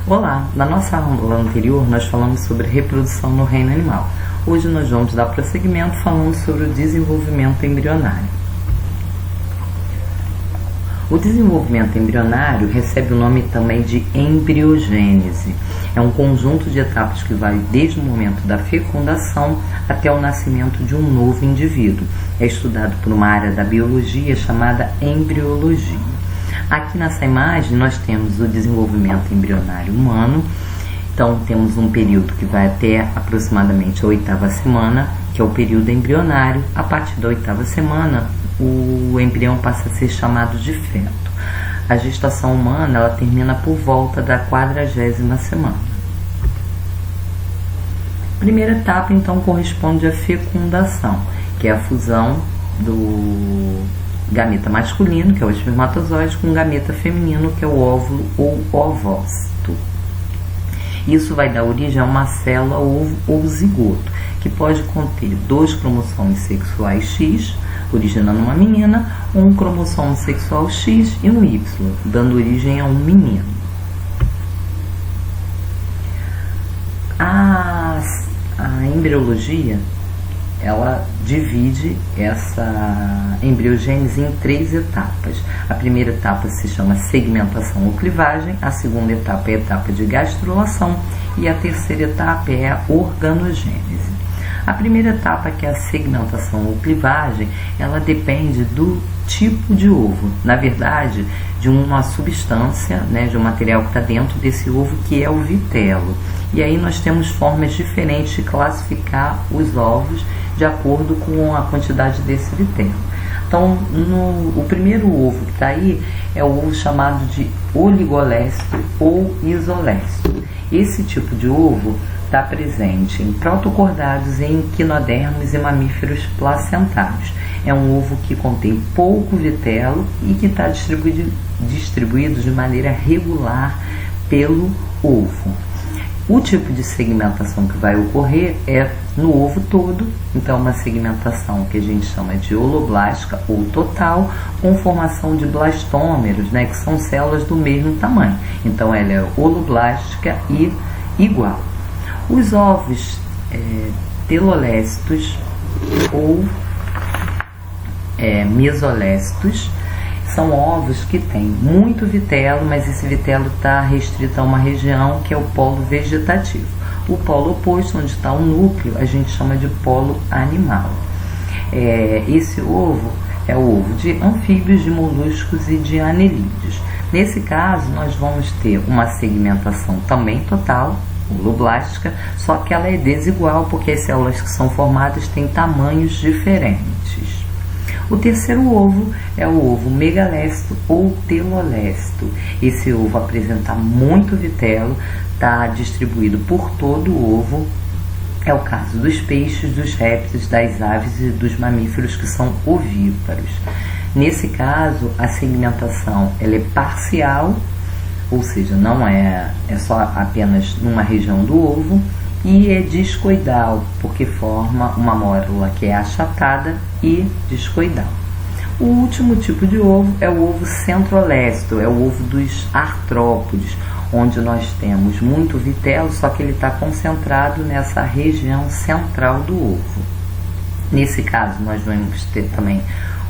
Olá! Na nossa aula anterior nós falamos sobre reprodução no reino animal. Hoje nós vamos dar prosseguimento falando sobre o desenvolvimento embrionário. O desenvolvimento embrionário recebe o nome também de embriogênese. É um conjunto de etapas que vai desde o momento da fecundação até o nascimento de um novo indivíduo. É estudado por uma área da biologia chamada embriologia. Aqui nessa imagem nós temos o desenvolvimento embrionário humano. Então temos um período que vai até aproximadamente a 8ª semana, que é o período embrionário. A partir da 8ª semana, o embrião passa a ser chamado de feto. A gestação humana ela termina por volta da 40ª semana. A primeira etapa então corresponde à fecundação, que é a fusão do gameta masculino, que é o espermatozoide, com o gameta feminino, que é o óvulo ou ovócito. Isso vai dar origem a uma célula ou zigoto, que pode conter 2 cromossomos sexuais X, originando uma menina, ou um cromossomo sexual X e um Y, dando origem a um menino. A embriologia ela divide essa embriogênese em 3 etapas. A primeira etapa se chama segmentação ou clivagem, a segunda etapa é a etapa de gastrulação e a terceira etapa é a organogênese. A primeira etapa, que é a segmentação ou clivagem, ela depende do tipo de ovo, na verdade, de uma substância, de um material que está dentro desse ovo, que é o vitelo. E aí nós temos formas diferentes de classificar os ovos de acordo com a quantidade desse vitelo. Então, o primeiro ovo que está aí é o ovo chamado de oligolécito ou isolécito. Esse tipo de ovo está presente em protocordádeos, em equinodermos e mamíferos placentários. É um ovo que contém pouco vitelo e que está distribuído de maneira regular pelo ovo. O tipo de segmentação que vai ocorrer é no ovo todo, então uma segmentação que a gente chama de holoblástica ou total, com formação de blastômeros, que são células do mesmo tamanho. Então ela é holoblástica e igual. Os ovos telolécitos ou mesolécitos são ovos que têm muito vitelo, mas esse vitelo está restrito a uma região que é o polo vegetativo. O polo oposto, onde está o núcleo, a gente chama de polo animal. Esse ovo é o ovo de anfíbios, de moluscos e de anelídeos. Nesse caso, nós vamos ter uma segmentação também total, holoblástica, só que ela é desigual porque as células que são formadas têm tamanhos diferentes. O terceiro ovo é o ovo megalécito ou telolécito. Esse ovo apresenta muito vitelo, está distribuído por todo o ovo. É o caso dos peixes, dos répteis, das aves e dos mamíferos que são ovíparos. Nesse caso, a segmentação ela é parcial, ou seja, não é só apenas numa região do ovo, e é discoidal, porque forma uma mórula que é achatada e discoidal. O último tipo de ovo é o ovo centrolécito, é o ovo dos artrópodes, onde nós temos muito vitelo, só que ele está concentrado nessa região central do ovo. Nesse caso, nós vamos ter também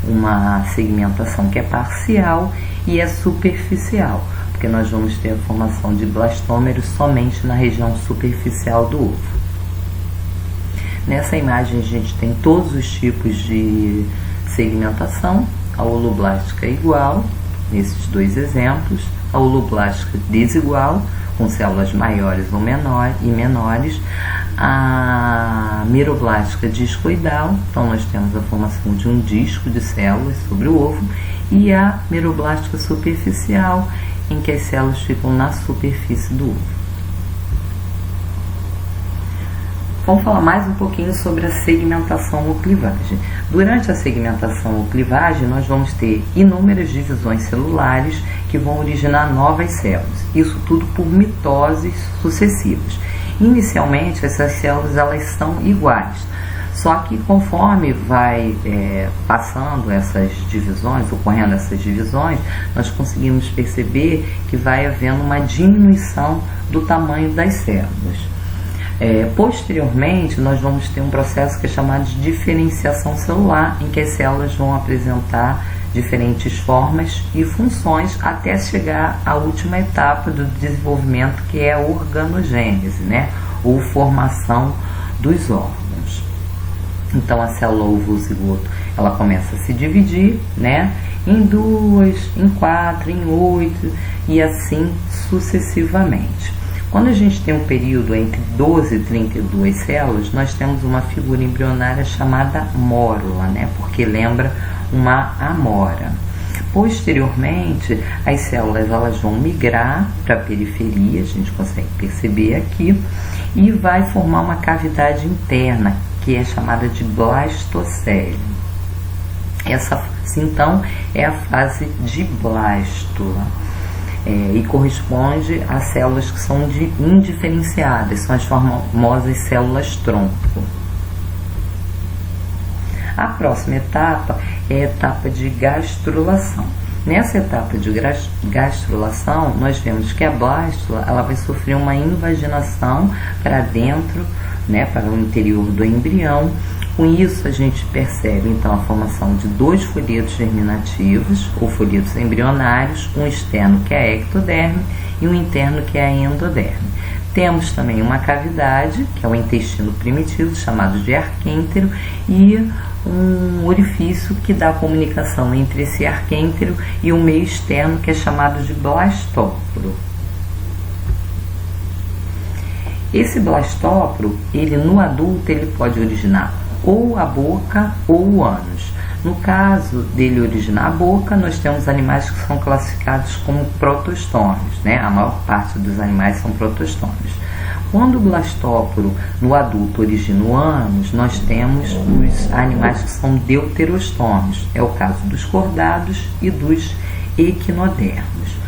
uma segmentação que é parcial e é superficial, porque nós vamos ter a formação de blastômeros somente na região superficial do ovo. Nessa imagem a gente tem todos os tipos de segmentação. A holoblástica é igual, nesses 2 exemplos, a holoblástica desigual, com células maiores ou menores, a meroblástica discoidal, então nós temos a formação de um disco de células sobre o ovo, e a meroblástica superficial, em que as células ficam na superfície do ovo. Vamos falar mais um pouquinho sobre a segmentação ou clivagem. Durante a segmentação ou clivagem, nós vamos ter inúmeras divisões celulares que vão originar novas células. Isso tudo por mitoses sucessivas. Inicialmente, essas células elas são iguais, Só que conforme vai passando essas divisões, ocorrendo essas divisões, nós conseguimos perceber que vai havendo uma diminuição do tamanho das células. Posteriormente, nós vamos ter um processo que é chamado de diferenciação celular, em que as células vão apresentar diferentes formas e funções até chegar à última etapa do desenvolvimento, que é a organogênese, né? Ou formação dos órgãos. Então a célula ovo-zigoto, ela começa a se dividir, né? Em 2, em 4, em 8 e assim sucessivamente. Quando a gente tem um período entre 12 e 32 células, nós temos uma figura embrionária chamada mórula, né? Porque lembra uma amora. Posteriormente, as células elas vão migrar para a periferia, a gente consegue perceber aqui, e vai formar uma cavidade interna, que é chamada de blastocélio. Essa, então, é a fase de blástula. E corresponde a células que são indiferenciadas, são as famosas células tronco. A próxima etapa é a etapa de gastrulação. Nessa etapa de gastrulação, nós vemos que a blástula ela vai sofrer uma invaginação para dentro, né, para o interior do embrião. Com isso, a gente percebe então a formação de 2 folhetos germinativos, ou folhetos embrionários, um externo que é a ectoderme e um interno que é a endoderme. Temos também uma cavidade, que é o intestino primitivo, chamado de arquêntero, e um orifício que dá comunicação entre esse arquêntero e o meio externo, que é chamado de blastóporo. Esse blastóporo, ele no adulto, ele pode originar ou a boca ou o ânus. No caso dele originar a boca, nós temos animais que são classificados como protostômios, né? A maior parte dos animais são protostômios. Quando o blastóporo no adulto origina o ânus, nós temos os animais que são deuterostômios. É o caso dos cordados e dos equinodermos.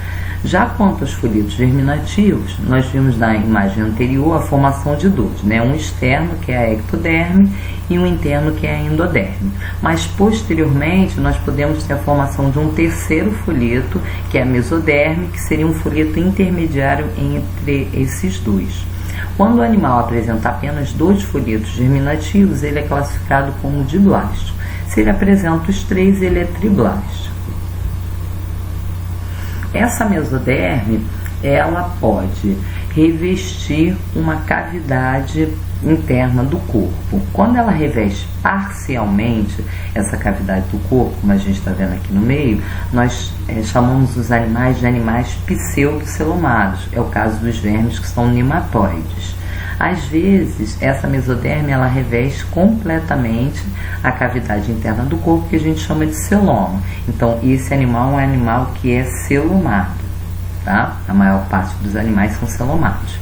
Já quanto aos folhetos germinativos, nós vimos na imagem anterior a formação de 2, né? Um externo, que é a ectoderme, e um interno, que é a endoderme. Mas posteriormente nós podemos ter a formação de um terceiro folheto, que é a mesoderme, que seria um folheto intermediário entre esses 2. Quando o animal apresenta apenas 2 folhetos germinativos, ele é classificado como diblástico. Se ele apresenta os 3, ele é triblástico. Essa mesoderme, ela pode revestir uma cavidade interna do corpo. Quando ela reveste parcialmente essa cavidade do corpo, como a gente está vendo aqui no meio, nós chamamos os animais de animais pseudocelomados. É o caso dos vermes que são nematóides. Às vezes, essa mesoderme ela reveste completamente a cavidade interna do corpo, que a gente chama de celoma. Então, esse animal é um animal que é celomado, tá? A maior parte dos animais são celomados.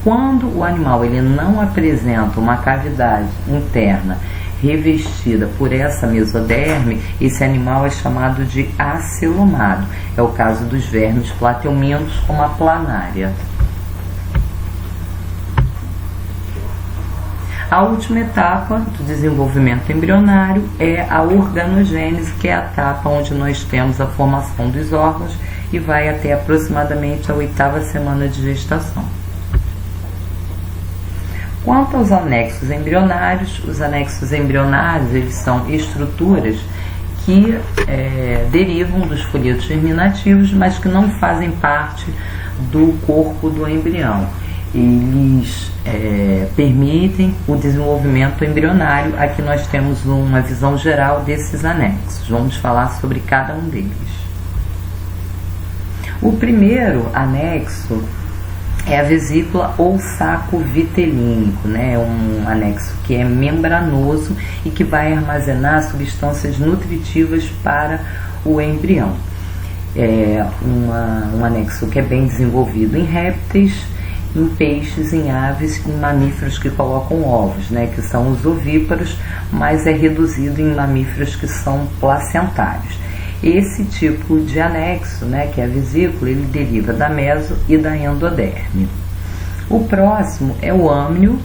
Quando o animal ele não apresenta uma cavidade interna revestida por essa mesoderme, esse animal é chamado de acelomado. É o caso dos vermes plateumintos, como a planária. A última etapa do desenvolvimento embrionário é a organogênese, que é a etapa onde nós temos a formação dos órgãos e vai até aproximadamente a 8ª semana de gestação. Quanto aos anexos embrionários, os anexos embrionários eles são estruturas que derivam dos folhetos germinativos, mas que não fazem parte do corpo do embrião. Eles permitem o desenvolvimento embrionário. Aqui nós temos uma visão geral desses anexos. Vamos falar sobre cada um deles. O primeiro anexo é a vesícula ou saco vitelínico, né? É um anexo que é membranoso e que vai armazenar substâncias nutritivas para o embrião. É um anexo que é bem desenvolvido em répteis, em peixes, em aves, em mamíferos que colocam ovos, né, que são os ovíparos, mas é reduzido em mamíferos que são placentários. Esse tipo de anexo, né, que é a vesícula, ele deriva da meso e da endoderme. O próximo é o âmnio.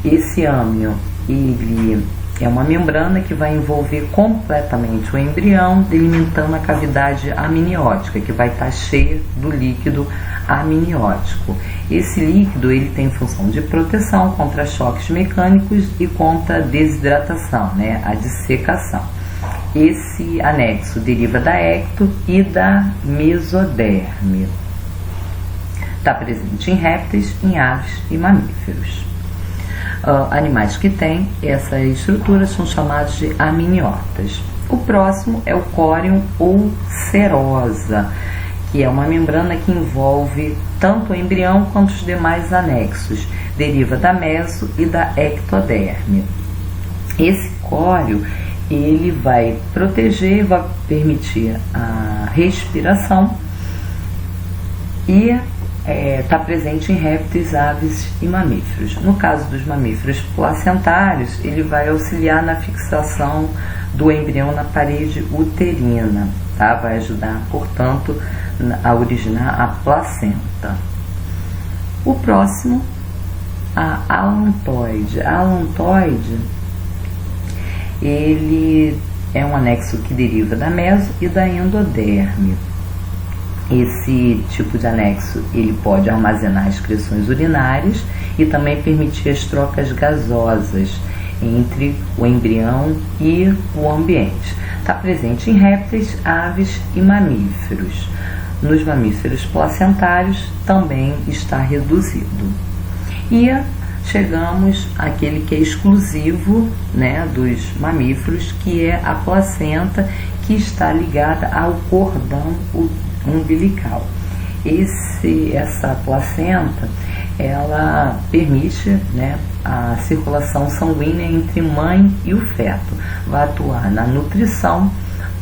Esse âmnio, ele é uma membrana que vai envolver completamente o embrião, delimitando a cavidade amniótica, que vai estar cheia do líquido amniótico. Esse líquido ele tem função de proteção contra choques mecânicos e contra a desidratação, né, a dissecação. Esse anexo deriva da ecto e da mesoderme. Está presente em répteis, em aves e mamíferos. Animais que têm essa estrutura são chamados de amniotas. O próximo é o córion ou serosa, que é uma membrana que envolve tanto o embrião quanto os demais anexos. Deriva da meso e da ectoderme. Esse córeo ele vai proteger, vai permitir a respiração e está presente em répteis, aves e mamíferos. No caso dos mamíferos placentários, ele vai auxiliar na fixação do embrião na parede uterina, tá? Vai ajudar, portanto, a originar a placenta. O próximo, a alontoide. A alontoide, ele é um anexo que deriva da meso e da endoderme. Esse tipo de anexo ele pode armazenar excreções urinárias e também permitir as trocas gasosas entre o embrião e o ambiente. Está presente em répteis, aves e mamíferos. Nos mamíferos placentários também está reduzido. E chegamos àquele que é exclusivo, né, dos mamíferos, que é a placenta, que está ligada ao cordão umbilical. Essa placenta, ela permite, né, a circulação sanguínea entre mãe e o feto. Vai atuar na nutrição,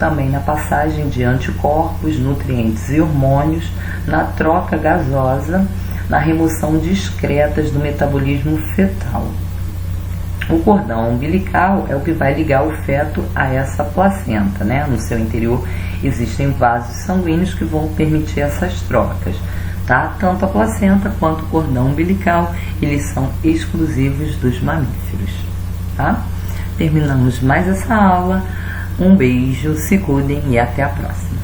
também na passagem de anticorpos, nutrientes e hormônios, na troca gasosa, na remoção discretas do metabolismo fetal. O cordão umbilical é o que vai ligar o feto a essa placenta, né? No seu interior existem vasos sanguíneos que vão permitir essas trocas, tá? Tanto a placenta quanto o cordão umbilical, eles são exclusivos dos mamíferos, tá? Terminamos mais essa aula. Um beijo, se cuidem e até a próxima.